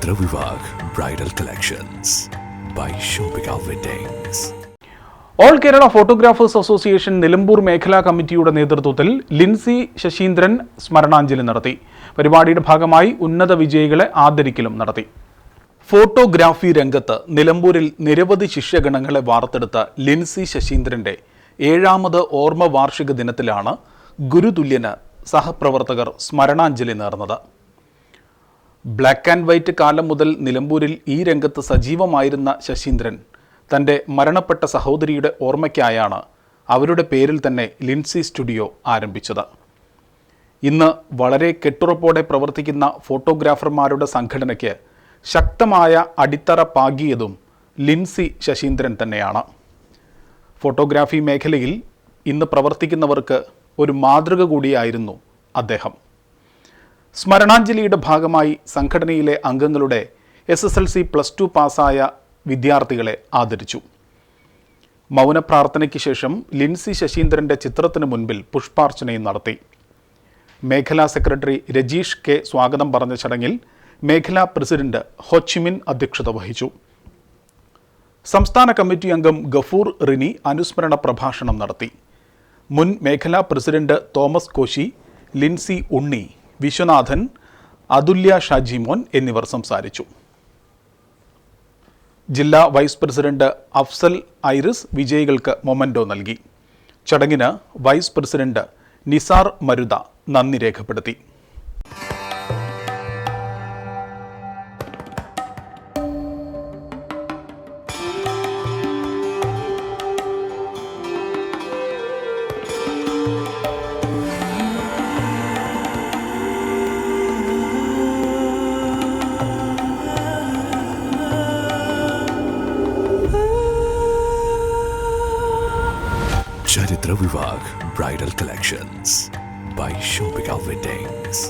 ചരിത്ര Vivah bridal collections by Shoppika weddings. All Kerala photographers association Nilambur മേഖലാ കമ്മിറ്റിയുടെ നേതൃത്വത്തിൽ ലിൻസി ശശീന്ദ്രൻ സ്മരണാഞ്ജലി നടത്തി. പരിപാടിയുടെ ഭാഗമായി ഉന്നത വിജയികളെ ആദരിക്കലും നടത്തി. ഫോട്ടോഗ്രാഫി രംഗത്ത് നിലമ്പൂരിൽ നിരവധി ശിഷ്യഗണങ്ങളെ വാർത്തെടുത്ത ലിൻസി ശശീന്ദ്രന്റെ 7ാമത് ഓർമ്മ വാർഷിക ദിനത്തിലാണ് ഗുരുതുല്യന് സഹപ്രവർത്തകർ സ്മരണാഞ്ജലി നേർന്നത്. ബ്ലാക്ക് ആൻഡ് വൈറ്റ് കാലം മുതൽ നിലമ്പൂരിൽ ഈ രംഗത്ത് സജീവമായിരുന്ന ശശീന്ദ്രൻ തൻ്റെ മരണപ്പെട്ട സഹോദരിയുടെ ഓർമ്മയ്ക്കായാണ് അവരുടെ പേരിൽ തന്നെ ലിൻസി സ്റ്റുഡിയോ ആരംഭിച്ചത്. ഇന്ന് വളരെ കെട്ടുറപ്പോടെ പ്രവർത്തിക്കുന്ന ഫോട്ടോഗ്രാഫർമാരുടെ സംഘടനയ്ക്ക് ശക്തമായ അടിത്തറ പാകിയതും ലിൻസി ശശീന്ദ്രൻ തന്നെയാണ്. ഫോട്ടോഗ്രാഫി മേഖലയിൽ ഇന്ന് പ്രവർത്തിക്കുന്നവർക്ക് ഒരു മാതൃക കൂടിയായിരുന്നു അദ്ദേഹം. സ്മരണാഞ്ജലിയുടെ ഭാഗമായി സംഘടനയിലെ അംഗങ്ങളുടെ SSLC +2 പാസ്സായ വിദ്യാർത്ഥികളെ ആദരിച്ചു. മൗനപ്രാർത്ഥനയ്ക്ക് ശേഷം ലിൻസി ശശീന്ദ്രൻ്റെ ചിത്രത്തിന് മുൻപിൽ പുഷ്പാർച്ചനയും നടത്തി. മേഖലാ സെക്രട്ടറി രജീഷ് കെ സ്വാഗതം പറഞ്ഞ ചടങ്ങിൽ മേഖലാ പ്രസിഡന്റ് ഹൊച്ചിമിൻ അധ്യക്ഷത വഹിച്ചു. സംസ്ഥാന കമ്മിറ്റി അംഗം ഗഫൂർ റിനി അനുസ്മരണ പ്രഭാഷണം നടത്തി. മുൻ മേഖലാ പ്രസിഡന്റ് തോമസ് കോശി, ലിൻസി ഉണ്ണി, വിശ്വനാഥൻ, അതുല്യ ഷാജിമോൻ എന്നിവർ സംസാരിച്ചു. ജില്ലാ വൈസ് പ്രസിഡന്റ് അഫ്സൽ ഐറിസ് വിജയികൾക്ക് മൊമൻറ്റോ നൽകി. ചടങ്ങിന് വൈസ് പ്രസിഡന്റ് നിസാർ മരുത നന്ദി രേഖപ്പെടുത്തി. Charithra Vivah bridal collections by Shoppika weddings.